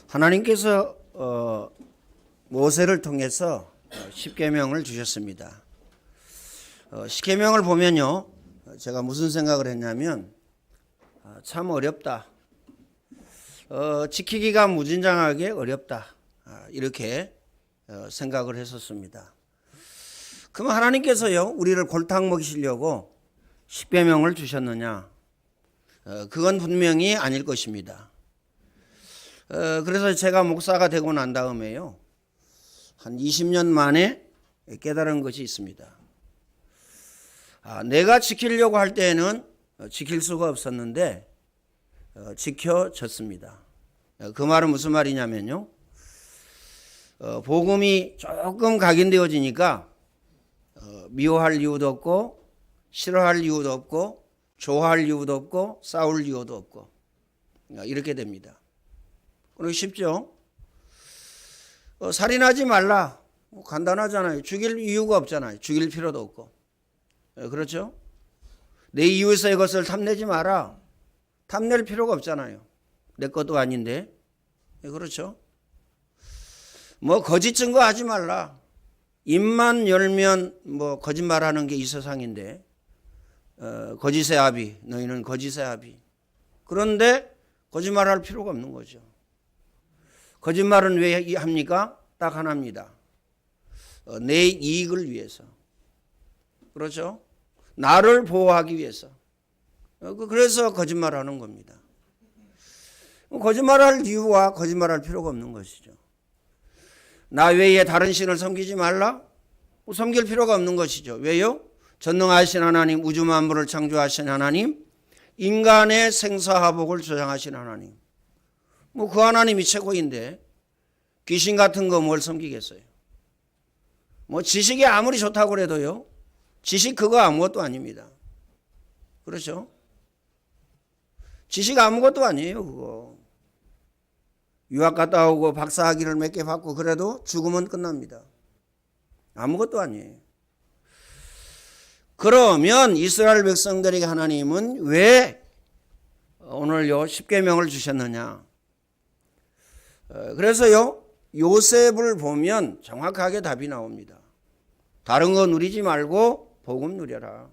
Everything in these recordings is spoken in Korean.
하나님께서 모세를 통해서 십계명을 주셨습니다. 십계명을 보면요, 제가 무슨 생각을 했냐면 참 어렵다. 지키기가 무진장하게 어렵다. 이렇게 생각을 했었습니다. 그럼 하나님께서요, 우리를 골탕 먹이시려고 십계명을 주셨느냐? 그건 분명히 아닐 것입니다. 그래서 제가 목사가 되고 난 다음에요, 한 20년 만에 깨달은 것이 있습니다. 내가 지키려고 할 때에는 지킬 수가 없었는데 지켜졌습니다. 그 말은 무슨 말이냐면요, 복음이 조금 각인되어지니까 미워할 이유도 없고 싫어할 이유도 없고 좋아할 이유도 없고 싸울 이유도 없고 이렇게 됩니다. 그리고 쉽죠? 살인하지 말라. 간단하잖아요. 죽일 이유가 없잖아요. 죽일 필요도 없고. 그렇죠? 내 이웃의 것을 탐내지 마라. 탐낼 필요가 없잖아요. 내 것도 아닌데. 그렇죠? 거짓 증거 하지 말라. 입만 열면 거짓말하는 게 이 세상인데, 거짓의 아비, 너희는 거짓의 아비. 그런데 거짓말할 필요가 없는 거죠. 거짓말은 왜 합니까? 딱 하나입니다. 내 이익을 위해서. 그렇죠? 나를 보호하기 위해서. 그래서 거짓말하는 겁니다. 거짓말할 이유와 거짓말할 필요가 없는 것이죠. 나 외에 다른 신을 섬기지 말라? 섬길 필요가 없는 것이죠. 왜요? 전능하신 하나님, 우주 만물을 창조하신 하나님, 인간의 생사화복을 조장하신 하나님. 그 하나님이 최고인데 귀신 같은 거 뭘 섬기겠어요? 지식이 아무리 좋다고 그래도요, 지식 그거 아무것도 아닙니다. 그렇죠? 지식 아무것도 아니에요. 그거 유학 갔다 오고 박사학위를 몇 개 받고 그래도 죽으면 끝납니다. 아무것도 아니에요. 그러면 이스라엘 백성들에게 하나님은 왜 오늘요 십계명을 주셨느냐? 그래서요, 요셉을 보면 정확하게 답이 나옵니다. 다른 거 누리지 말고 복음 누려라.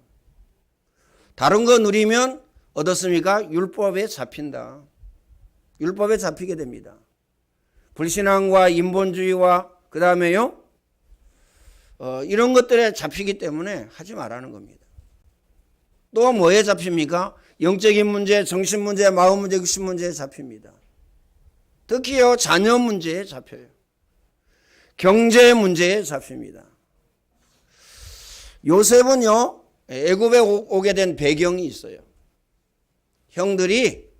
다른 거 누리면 어떻습니까? 율법에 잡힌다. 율법에 잡히게 됩니다. 불신앙과 인본주의와 그 다음에요, 이런 것들에 잡히기 때문에 하지 말라는 겁니다. 또 뭐에 잡힙니까? 영적인 문제, 정신 문제, 마음 문제, 육신 문제에 잡힙니다. 특히요, 자녀 문제에 잡혀요. 경제 문제에 잡힙니다. 요셉은요, 애굽에 오게 된 배경이 있어요. 형들이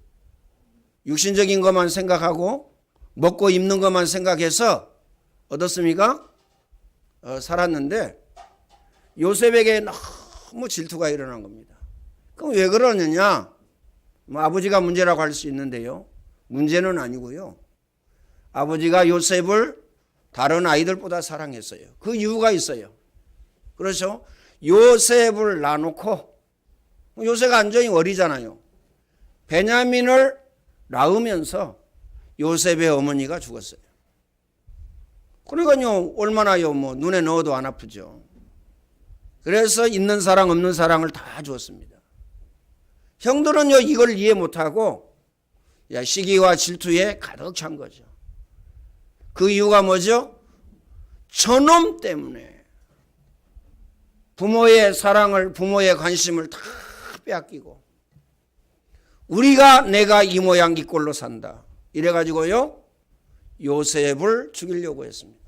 육신적인 것만 생각하고 먹고 입는 것만 생각해서 어떻습니까? 살았는데 요셉에게 너무 질투가 일어난 겁니다. 그럼 왜 그러느냐? 아버지가 문제라고 할 수 있는데요, 문제는 아니고요, 아버지가 요셉을 다른 아이들보다 사랑했어요. 그 이유가 있어요. 그렇죠? 요셉을 놔놓고, 요셉 완전히 어리잖아요. 베냐민을 낳으면서 요셉의 어머니가 죽었어요. 그러니까요, 얼마나요, 눈에 넣어도 안 아프죠. 그래서 있는 사랑 없는 사랑을 다 주었습니다. 형들은요, 이걸 이해 못하고 시기와 질투에 가득 찬 거죠. 그 이유가 뭐죠? 저놈 때문에 부모의 사랑을, 부모의 관심을 다 빼앗기고 내가 이 모양 이 꼴로 산다. 이래가지고요, 요셉을 죽이려고 했습니다.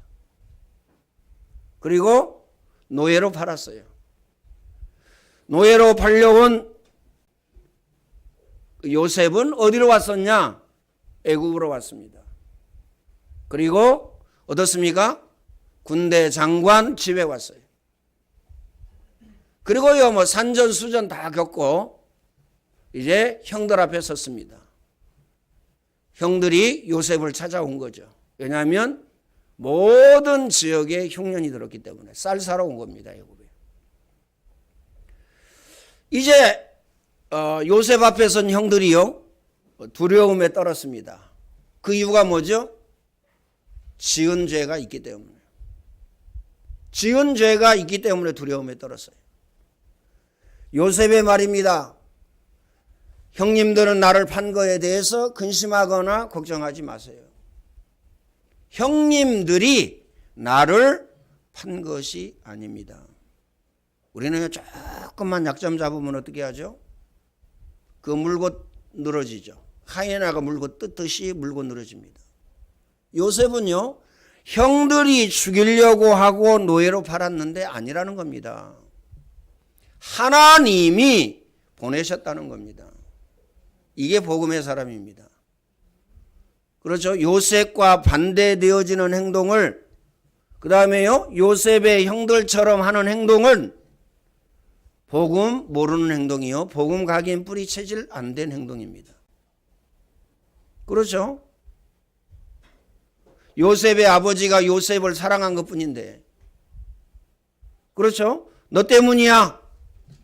그리고 노예로 팔았어요. 노예로 팔려온 요셉은 어디로 왔었냐? 애굽으로 왔습니다. 그리고 어떻습니까? 군대 장관 집에 왔어요. 그리고요, 산전수전 다 겪고 이제 형들 앞에 섰습니다. 형들이 요셉을 찾아온 거죠. 왜냐하면 모든 지역에 흉년이 들었기 때문에 쌀 사러 온 겁니다. 애굽에. 이제 요셉 앞에 선 형들이요, 두려움에 떨었습니다. 그 이유가 뭐죠? 지은 죄가 있기 때문에. 지은 죄가 있기 때문에 두려움에 떨었어요. 요셉의 말입니다. 형님들은 나를 판 거에 대해서 근심하거나 걱정하지 마세요. 형님들이 나를 판 것이 아닙니다. 우리는 조금만 약점 잡으면 어떻게 하죠? 그 물고 늘어지죠. 하이에나가 물고 뜯듯이 물고 늘어집니다. 요셉은요, 형들이 죽이려고 하고 노예로 팔았는데 아니라는 겁니다. 하나님이 보내셨다는 겁니다. 이게 복음의 사람입니다. 그렇죠? 요셉과 반대되어지는 행동을, 그 다음에요, 요셉의 형들처럼 하는 행동은 복음 모르는 행동이요, 복음 각인 뿌리 체질 안 된 행동입니다. 그렇죠? 요셉의 아버지가 요셉을 사랑한 것뿐인데, 그렇죠? 너 때문이야.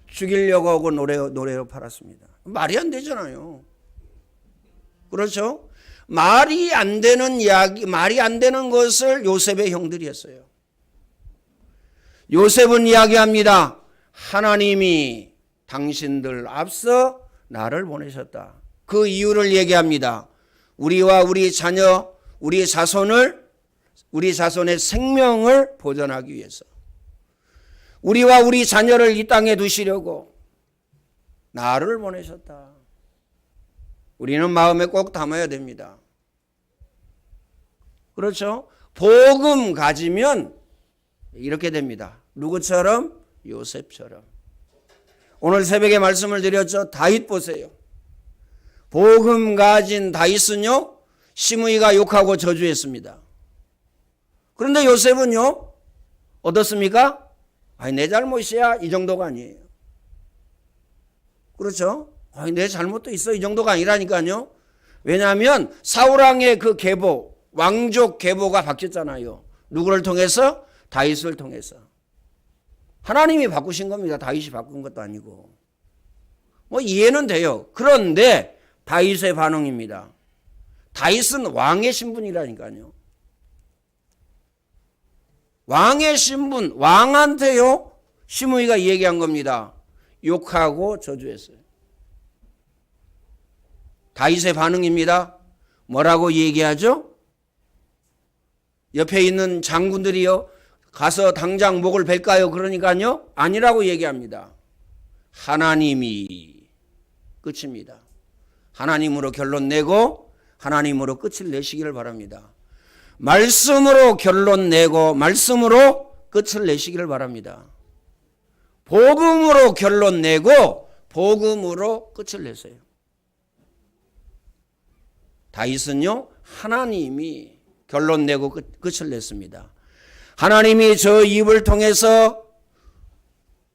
죽이려고 하고 노래로 팔았습니다. 말이 안 되잖아요. 그렇죠? 말이 안 되는 이야기, 말이 안 되는 것을 요셉의 형들이 했어요. 요셉은 이야기합니다. 하나님이 당신들 앞서 나를 보내셨다. 그 이유를 얘기합니다. 우리와 우리 자녀, 우리 자손의 생명을 보존하기 위해서, 우리와 우리 자녀를 이 땅에 두시려고 나를 보내셨다. 우리는 마음에 꼭 담아야 됩니다. 그렇죠? 복음 가지면 이렇게 됩니다. 누구처럼? 요셉처럼. 오늘 새벽에 말씀을 드렸죠. 다윗 보세요. 복음 가진 다윗은요, 시므이가 욕하고 저주했습니다. 그런데 요셉은요, 어떻습니까? 아니, 내 잘못이야, 이 정도가 아니에요. 그렇죠? 아니, 내 잘못도 있어, 이 정도가 아니라니까요. 왜냐하면 사울왕의 그 계보, 왕족 계보가 바뀌었잖아요. 누구를 통해서? 다윗을 통해서. 하나님이 바꾸신 겁니다. 다윗이 바꾼 것도 아니고. 뭐 이해는 돼요. 그런데 다윗의 반응입니다. 다윗은 왕의 신분이라니까요. 왕의 신분, 왕한테요, 시므이가 얘기한 겁니다. 욕하고 저주했어요. 다윗의 반응입니다. 뭐라고 얘기하죠? 옆에 있는 장군들이요, 가서 당장 목을 벨까요? 그러니까요, 아니라고 얘기합니다. 하나님이 끝입니다. 하나님으로 결론 내고 하나님으로 끝을 내시기를 바랍니다. 말씀으로 결론 내고 말씀으로 끝을 내시기를 바랍니다. 복음으로 결론 내고 복음으로 끝을 내세요. 다윗은요, 하나님이 결론 내고 끝을 냈습니다. 하나님이 저 입을 통해서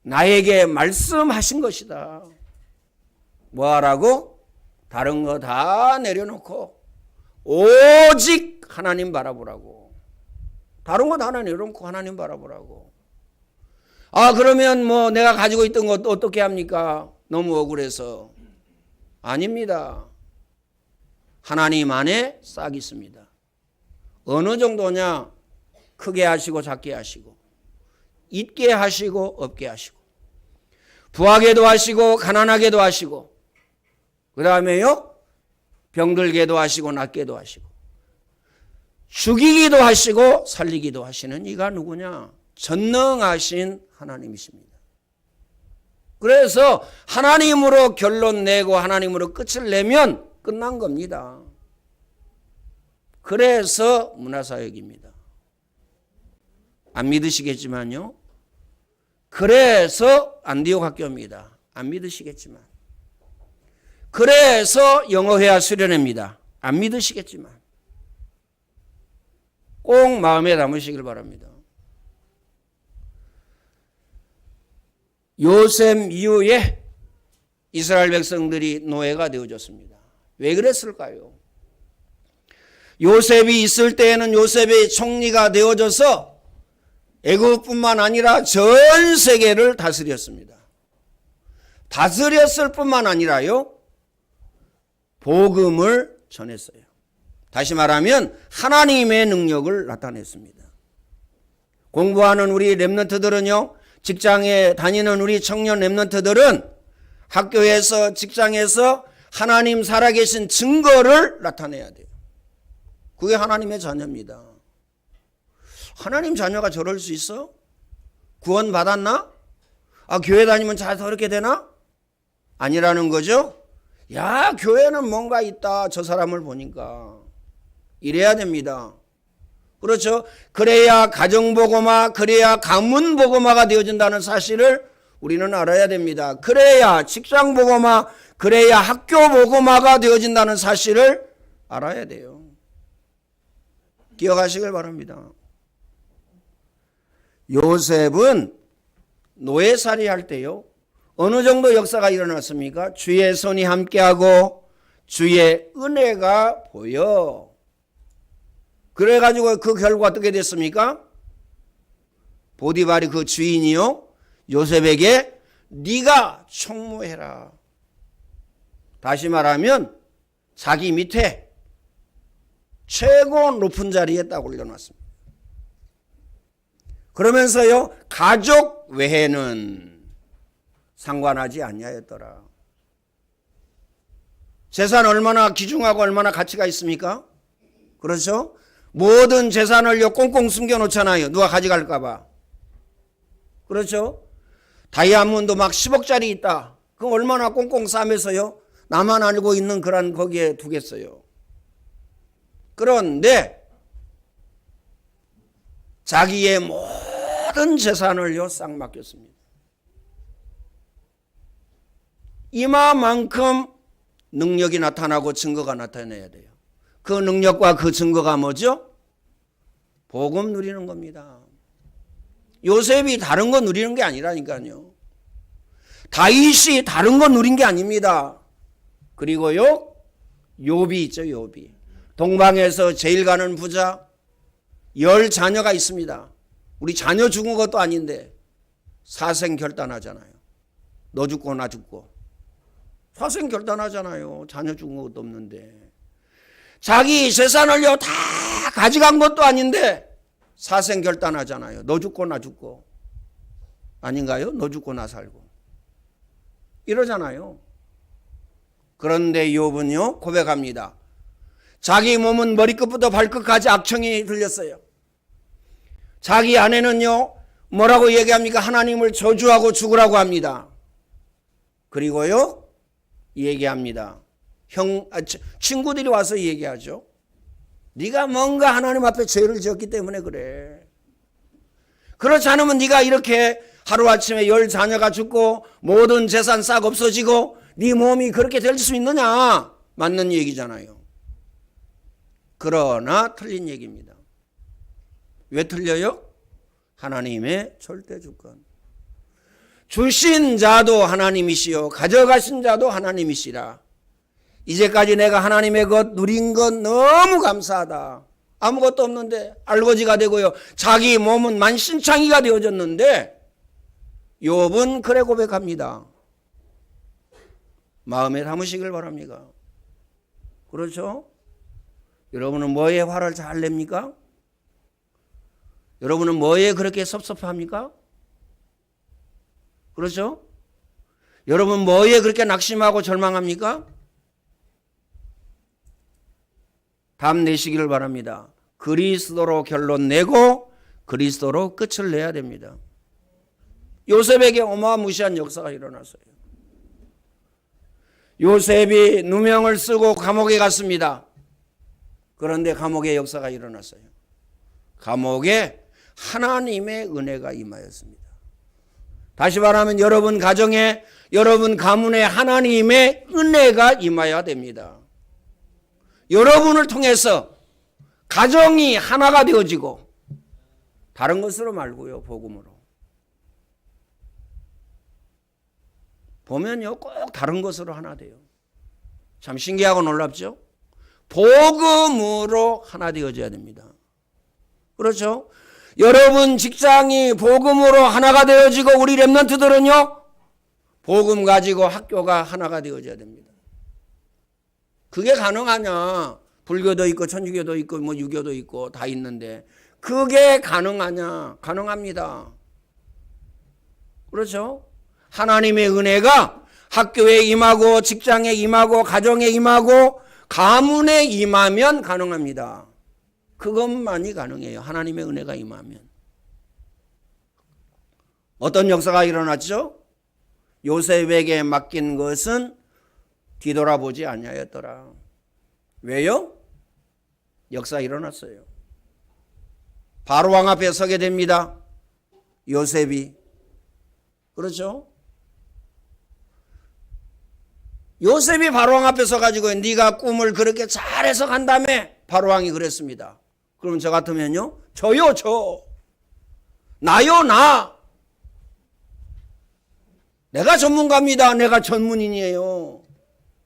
나에게 말씀하신 것이다. 뭐하라고? 다른 거 다 내려놓고 오직 하나님 바라보라고. 다른 거 다 내려놓고 하나님 바라보라고. 아, 그러면 뭐 내가 가지고 있던 것 어떻게 합니까? 너무 억울해서. 아닙니다. 하나님 안에 싹 있습니다. 어느 정도냐? 크게 하시고 작게 하시고, 있게 하시고 없게 하시고, 부하게도 하시고 가난하게도 하시고, 그 다음에요, 병들게도 하시고 낫게도 하시고, 죽이기도 하시고 살리기도 하시는 이가 누구냐? 전능하신 하나님이십니다. 그래서 하나님으로 결론 내고 하나님으로 끝을 내면 끝난 겁니다. 그래서 문화사역입니다. 안 믿으시겠지만요. 그래서 안디옥 학교입니다. 안 믿으시겠지만. 그래서 영어회화 수련회입니다. 안 믿으시겠지만. 꼭 마음에 담으시길 바랍니다. 요셉 이후에 이스라엘 백성들이 노예가 되어졌습니다. 왜 그랬을까요? 요셉이 있을 때에는 요셉이 총리가 되어져서 애국뿐만 아니라 전 세계를 다스렸습니다. 다스렸을 뿐만 아니라요, 복음을 전했어요. 다시 말하면 하나님의 능력을 나타냈습니다. 공부하는 우리 렘넌트들은요, 직장에 다니는 우리 청년 렘넌트들은 학교에서 직장에서 하나님 살아계신 증거를 나타내야 돼요. 그게 하나님의 자녀입니다. 하나님 자녀가 저럴 수 있어? 구원 받았나? 교회 다니면 잘 그렇게 되나? 아니라는 거죠. 야, 교회는 뭔가 있다. 저 사람을 보니까. 이래야 됩니다. 그렇죠. 그래야 가정복음화, 그래야 가문복음화가 되어진다는 사실을 우리는 알아야 됩니다. 그래야 직장복음화, 그래야 학교복음화가 되어진다는 사실을 알아야 돼요. 기억하시길 바랍니다. 요셉은 노예살이 할 때요, 어느 정도 역사가 일어났습니까? 주의 손이 함께하고 주의 은혜가 보여. 그래가지고 그 결과 어떻게 됐습니까? 보디발이 그 주인이요, 요셉에게 네가 총무해라. 다시 말하면 자기 밑에 최고 높은 자리에 딱 올려놨습니다. 그러면서요, 가족 외에는 상관하지 아니하였더라. 재산 얼마나 귀중하고 얼마나 가치가 있습니까? 그렇죠? 모든 재산을요 꽁꽁 숨겨놓잖아요. 누가 가져갈까 봐. 그렇죠? 다이아몬드 막 10억짜리 있다. 그럼 얼마나 꽁꽁 싸매서요 나만 알고 있는 그런 거기에 두겠어요. 그런데 자기의 모든 재산을요 싹 맡겼습니다. 이마만큼 능력이 나타나고 증거가 나타나야 돼요. 그 능력과 그 증거가 뭐죠? 복음 누리는 겁니다. 요셉이 다른 거 누리는 게 아니라니까요. 다윗이 다른 거 누린 게 아닙니다. 그리고요, 욥이 있죠, 욥이. 동방에서 제일 가는 부자, 10 자녀가 있습니다. 우리 자녀 죽은 것도 아닌데 사생 결단하잖아요. 너 죽고 나 죽고. 사생 결단하잖아요. 자녀 죽은 것도 없는데. 자기 재산을요 다 가져간 것도 아닌데 사생 결단하잖아요. 너 죽고 나 죽고. 아닌가요? 너 죽고 나 살고. 이러잖아요. 그런데 욥은요 고백합니다. 자기 몸은 머리끝부터 발끝까지 악청이 들렸어요. 자기 아내는요 뭐라고 얘기합니까? 하나님을 저주하고 죽으라고 합니다. 그리고요 얘기합니다. 친구들이 와서 얘기하죠. 네가 뭔가 하나님 앞에 죄를 지었기 때문에 그래. 그렇지 않으면 네가 이렇게 하루아침에 10 자녀가 죽고 모든 재산 싹 없어지고 네 몸이 그렇게 될 수 있느냐. 맞는 얘기잖아요. 그러나 틀린 얘기입니다. 왜 틀려요? 하나님의 절대 주권. 주신 자도 하나님이시요 가져가신 자도 하나님이시라. 이제까지 내가 하나님의 것 누린 것 너무 감사하다. 아무것도 없는데 알거지가 되고요. 자기 몸은 만신창이가 되어졌는데 욥은 그래 고백합니다. 마음에 담으시길 바랍니다. 그렇죠? 여러분은 뭐에 화를 잘 냅니까? 여러분은 뭐에 그렇게 섭섭합니까? 그렇죠? 여러분 뭐에 그렇게 낙심하고 절망합니까? 답 내시기를 바랍니다. 그리스도로 결론 내고 그리스도로 끝을 내야 됩니다. 요셉에게 어마무시한 역사가 일어났어요. 요셉이 누명을 쓰고 감옥에 갔습니다. 그런데 감옥에 역사가 일어났어요. 감옥에 하나님의 은혜가 임하였습니다. 다시 말하면 여러분 가정에, 여러분 가문에 하나님의 은혜가 임해야 됩니다. 여러분을 통해서 가정이 하나가 되어지고 다른 것으로 말고요, 복음으로. 보면요, 꼭 다른 것으로 하나 돼요. 참 신기하고 놀랍죠? 복음으로 하나 되어져야 됩니다. 그렇죠? 여러분 직장이 복음으로 하나가 되어지고 우리 렘넌트들은요, 복음 가지고 학교가 하나가 되어져야 됩니다. 그게 가능하냐? 불교도 있고 천주교도 있고 뭐 유교도 있고 다 있는데 그게 가능하냐? 가능합니다. 그렇죠? 하나님의 은혜가 학교에 임하고 직장에 임하고 가정에 임하고 가문에 임하면 가능합니다. 그것만이 가능해요. 하나님의 은혜가 임하면. 어떤 역사가 일어났죠? 요셉에게 맡긴 것은 뒤돌아보지 아니하였더라. 왜요? 역사 일어났어요. 바로 왕 앞에 서게 됩니다. 요셉이. 그렇죠? 요셉이 바로 왕 앞에 서가지고 네가 꿈을 그렇게 잘 해석한다며 바로 왕이 그랬습니다. 그럼 저 같으면요? 저요 저. 나요 나. 내가 전문가입니다. 내가 전문인이에요.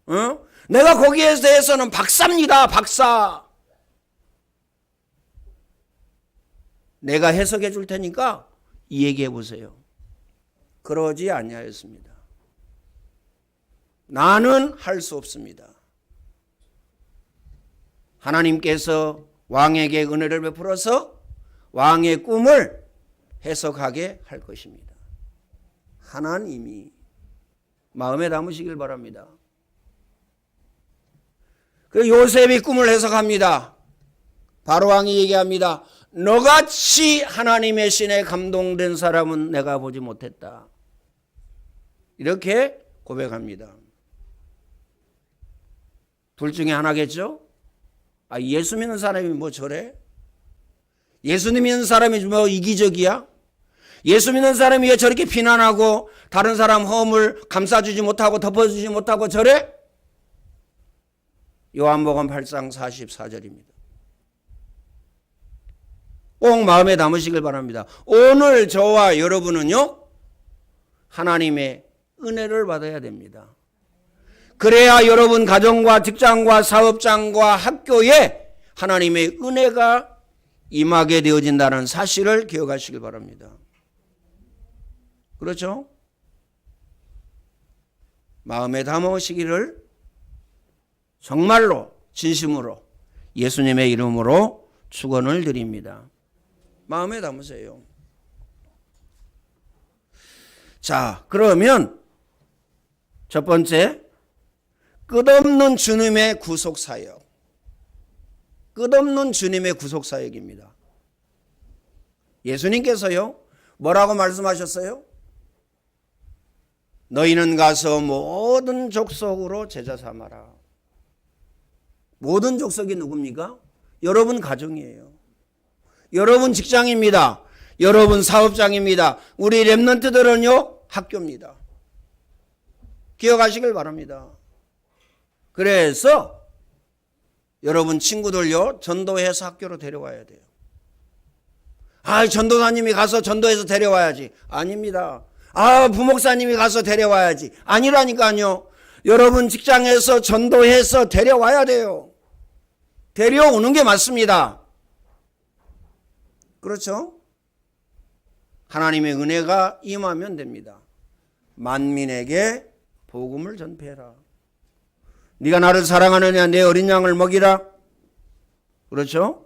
어? 내가 거기에 대해서는 박사입니다. 박사. 내가 해석해 줄 테니까 이 얘기해 보세요. 그러지 아니하였습니다. 나는 할 수 없습니다. 하나님께서 왕에게 은혜를 베풀어서 왕의 꿈을 해석하게 할 것입니다. 하나님이 마음에 담으시길 바랍니다. 그 요셉이 꿈을 해석합니다. 바로 왕이 얘기합니다. 너같이 하나님의 신에 감동된 사람은 내가 보지 못했다. 이렇게 고백합니다. 둘 중에 하나겠죠? 예수 믿는 사람이 뭐 저래? 예수 믿는 사람이 뭐 이기적이야? 예수 믿는 사람이 왜 저렇게 비난하고 다른 사람 허물 감싸주지 못하고 덮어주지 못하고 저래? 요한복음 8장 44절입니다. 꼭 마음에 담으시길 바랍니다. 오늘 저와 여러분은요, 하나님의 은혜를 받아야 됩니다. 그래야 여러분 가정과 직장과 사업장과 학교에 하나님의 은혜가 임하게 되어진다는 사실을 기억하시길 바랍니다. 그렇죠? 마음에 담으시기를 정말로 진심으로 예수님의 이름으로 축원을 드립니다. 마음에 담으세요. 자, 그러면 첫 번째, 끝없는 주님의 구속사역. 끝없는 주님의 구속사역입니다. 예수님께서요, 뭐라고 말씀하셨어요? 너희는 가서 모든 족속으로 제자 삼아라. 모든 족속이 누굽니까? 여러분 가정이에요. 여러분 직장입니다. 여러분 사업장입니다. 우리 렘넌트들은요, 학교입니다. 기억하시길 바랍니다. 그래서 여러분 친구들요, 전도해서 학교로 데려와야 돼요. 전도사님이 가서 전도해서 데려와야지. 아닙니다. 부목사님이 가서 데려와야지. 아니라니까요. 여러분 직장에서 전도해서 데려와야 돼요. 데려오는 게 맞습니다. 그렇죠? 하나님의 은혜가 임하면 됩니다. 만민에게 복음을 전폐해라. 네가 나를 사랑하느냐? 내 어린 양을 먹이라. 그렇죠?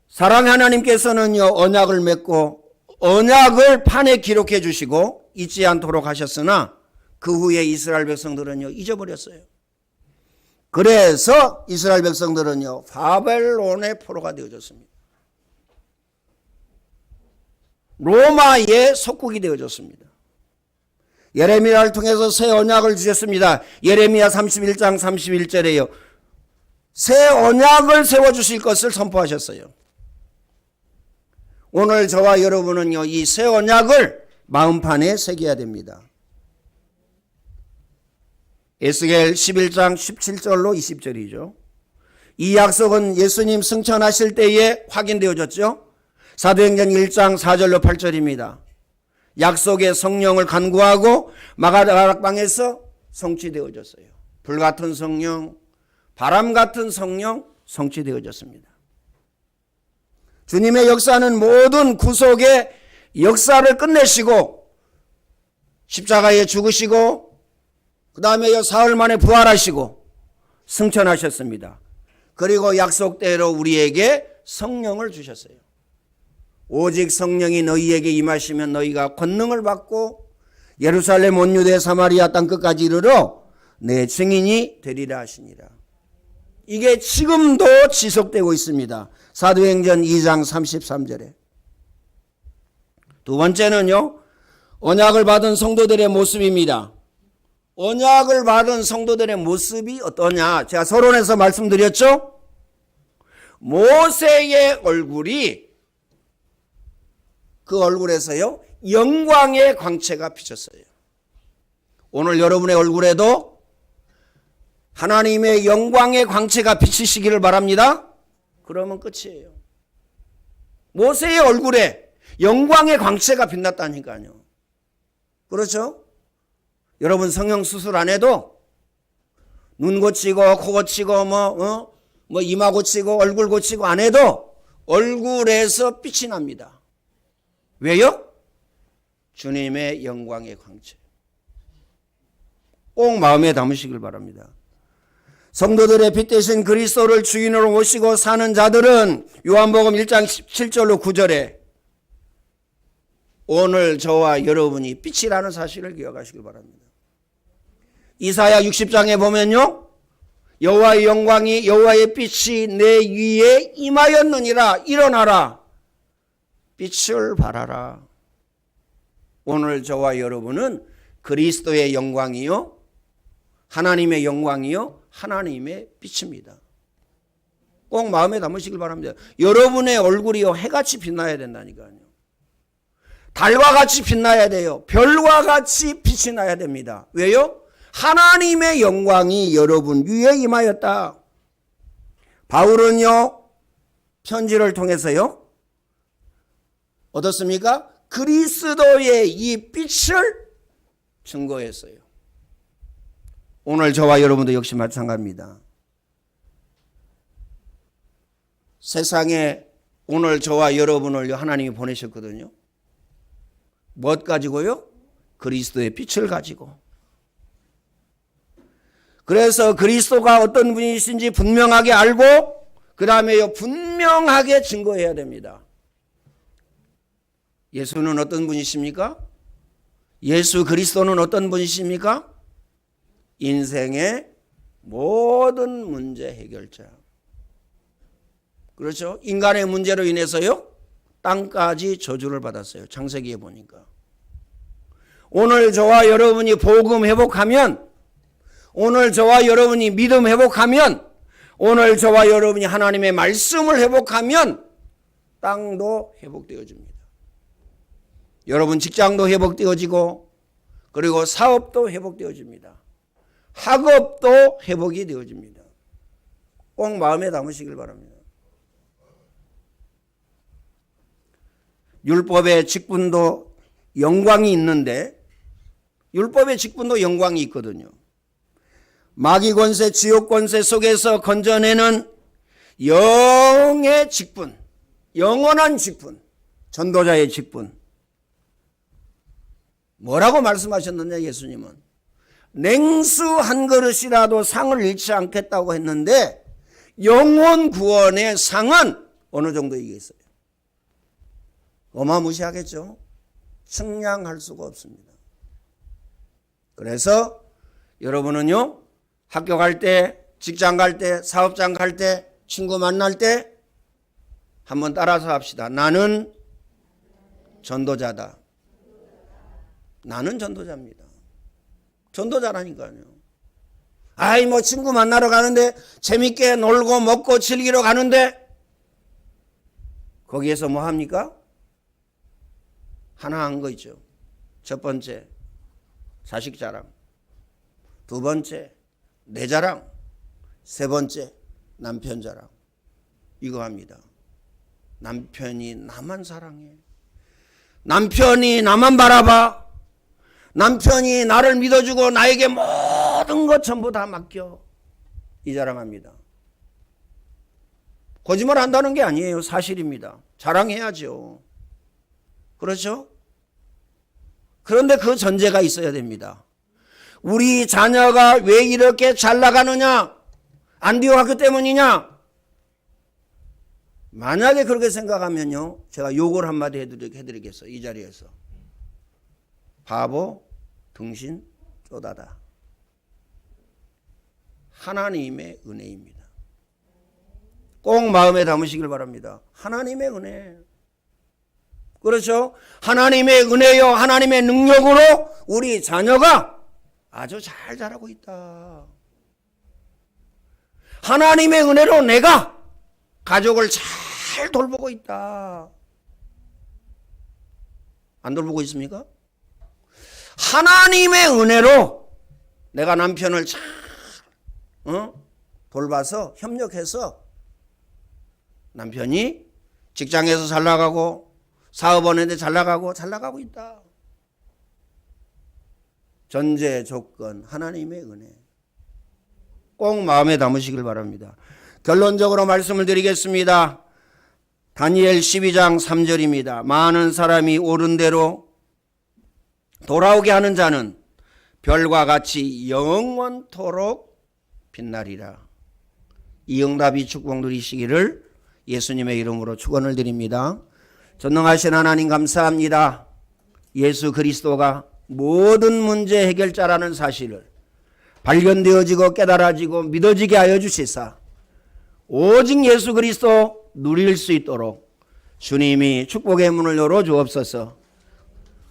사랑의 하나님께서는요, 언약을 맺고 언약을 판에 기록해 주시고 잊지 않도록 하셨으나 그 후에 이스라엘 백성들은요, 잊어버렸어요. 그래서 이스라엘 백성들은요, 바벨론의 포로가 되어졌습니다. 로마의 속국이 되어졌습니다. 예레미야를 통해서 새 언약을 주셨습니다. 예레미야 31장 31절에요. 새 언약을 세워주실 것을 선포하셨어요. 오늘 저와 여러분은요, 이 새 언약을 마음판에 새겨야 됩니다. 에스겔 11장 17절로 20절이죠. 이 약속은 예수님 승천하실 때에 확인되어졌죠. 사도행전 1장 4절로 8절입니다. 약속의 성령을 간구하고 마가다락방에서 성취되어졌어요. 불같은 성령, 바람 같은 성령 성취되어졌습니다. 주님의 역사는 모든 구속의 역사를 끝내시고 십자가에 죽으시고 그 다음에 사흘 만에 부활하시고 승천하셨습니다. 그리고 약속대로 우리에게 성령을 주셨어요. 오직 성령이 너희에게 임하시면 너희가 권능을 받고 예루살렘 온 유대 사마리아 땅 끝까지 이르러 내 증인이 되리라 하시니라. 이게 지금도 지속되고 있습니다. 사도행전 2장 33절에. 두 번째는요, 언약을 받은 성도들의 모습입니다. 언약을 받은 성도들의 모습이 어떠냐? 제가 서론에서 말씀드렸죠? 모세의 얼굴이 그 얼굴에서요, 영광의 광채가 비쳤어요. 오늘 여러분의 얼굴에도 하나님의 영광의 광채가 비치시기를 바랍니다. 그러면 끝이에요. 모세의 얼굴에 영광의 광채가 빛났다니까요. 그렇죠? 여러분 성형 수술 안 해도 눈 고치고 코 고치고 뭐 이마 고치고 얼굴 고치고 안 해도 얼굴에서 빛이 납니다. 왜요? 주님의 영광의 광채. 꼭 마음에 담으시길 바랍니다. 성도들의 빛 대신 그리스도를 주인으로 모시고 사는 자들은 요한복음 1장 17절로 9절에 오늘 저와 여러분이 빛이라는 사실을 기억하시길 바랍니다. 이사야 60장에 보면요, 여호와의 영광이 여호와의 빛이 내 위에 임하였느니라. 일어나라, 빛을 발하라. 오늘 저와 여러분은 그리스도의 영광이요, 하나님의 영광이요, 하나님의 빛입니다. 꼭 마음에 담으시길 바랍니다. 여러분의 얼굴이요, 해같이 빛나야 된다니까요. 달과 같이 빛나야 돼요. 별과 같이 빛이 나야 됩니다. 왜요? 하나님의 영광이 여러분 위에 임하였다. 바울은요, 편지를 통해서요, 어떻습니까? 그리스도의 이 빛을 증거했어요. 오늘 저와 여러분도 역시 마찬가지입니다. 세상에 오늘 저와 여러분을 하나님이 보내셨거든요. 무엇 가지고요? 그리스도의 빛을 가지고. 그래서 그리스도가 어떤 분이신지 분명하게 알고 그 다음에 분명하게 증거해야 됩니다. 예수는 어떤 분이십니까? 예수 그리스도는 어떤 분이십니까? 인생의 모든 문제 해결자. 그렇죠? 인간의 문제로 인해서요, 땅까지 저주를 받았어요. 창세기에 보니까. 오늘 저와 여러분이 복음 회복하면, 오늘 저와 여러분이 믿음 회복하면, 오늘 저와 여러분이 하나님의 말씀을 회복하면 땅도 회복되어집니다. 여러분 직장도 회복되어지고, 그리고 사업도 회복되어집니다. 학업도 회복이 되어집니다. 꼭 마음에 담으시길 바랍니다. 율법의 직분도 영광이 있는데, 율법의 직분도 영광이 있거든요. 마귀 권세, 지옥 권세 속에서 건져내는 영의 직분, 영원한 직분, 전도자의 직분. 뭐라고 말씀하셨느냐, 예수님은? 냉수 한 그릇이라도 상을 잃지 않겠다고 했는데, 영혼 구원의 상은 어느 정도 이게 있어요? 어마무시하겠죠? 측량할 수가 없습니다. 그래서 여러분은요, 학교 갈 때, 직장 갈 때, 사업장 갈 때, 친구 만날 때 한번 따라서 합시다. 나는 전도자다. 나는 전도자입니다. 전도자라니까요. 아이 뭐 친구 만나러 가는데, 재밌게 놀고 먹고 즐기러 가는데 거기에서 뭐 합니까? 하나 한 거 있죠. 첫 번째, 자식 자랑. 두 번째, 내 자랑. 세 번째, 남편 자랑. 이거 합니다. 남편이 나만 사랑해. 남편이 나만 바라봐. 남편이 나를 믿어주고 나에게 모든 것 전부 다 맡겨. 이 자랑합니다. 거짓말 한다는 게 아니에요. 사실입니다. 자랑해야죠. 그렇죠? 그런데 그 전제가 있어야 됩니다. 우리 자녀가 왜 이렇게 잘 나가느냐? 안디오 학교 때문이냐? 만약에 그렇게 생각하면요, 제가 욕을 한마디 해드리겠어요. 이 자리에서. 바보, 등신, 쪼다다. 하나님의 은혜입니다. 꼭 마음에 담으시길 바랍니다. 하나님의 은혜. 그렇죠? 하나님의 은혜요, 하나님의 능력으로 우리 자녀가 아주 잘 자라고 있다. 하나님의 은혜로 내가 가족을 잘 돌보고 있다. 안 돌보고 있습니까? 하나님의 은혜로 내가 남편을 잘 돌봐서 협력해서 남편이 직장에서 잘 나가고 사업원인데 잘 나가고 있다. 전제 조건 하나님의 은혜. 꼭 마음에 담으시길 바랍니다. 결론적으로 말씀을 드리겠습니다. 다니엘 12장 3절입니다. 많은 사람이 옳은 대로 돌아오게 하는 자는 별과 같이 영원토록 빛나리라. 이 응답이 축복 누리시기를 예수님의 이름으로 축원을 드립니다. 전능하신 하나님 감사합니다. 예수 그리스도가 모든 문제 해결자라는 사실을 발견되어지고 깨달아지고 믿어지게 하여 주시사 오직 예수 그리스도 누릴 수 있도록 주님이 축복의 문을 열어 주옵소서.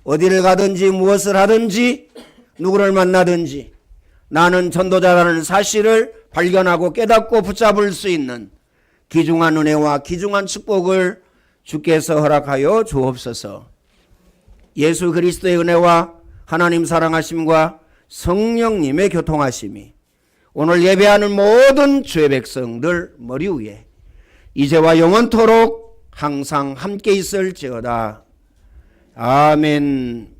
어디를 가든지 무엇을 하든지 누구를 만나든지 나는 전도자라는 사실을 발견하고 깨닫고 붙잡을 수 있는 귀중한 은혜와 귀중한 축복을 주께서 허락하여 주옵소서. 예수 그리스도의 은혜와 하나님 사랑하심과 성령님의 교통하심이 오늘 예배하는 모든 주의 백성들 머리 위에 이제와 영원토록 항상 함께 있을지어다. 아멘.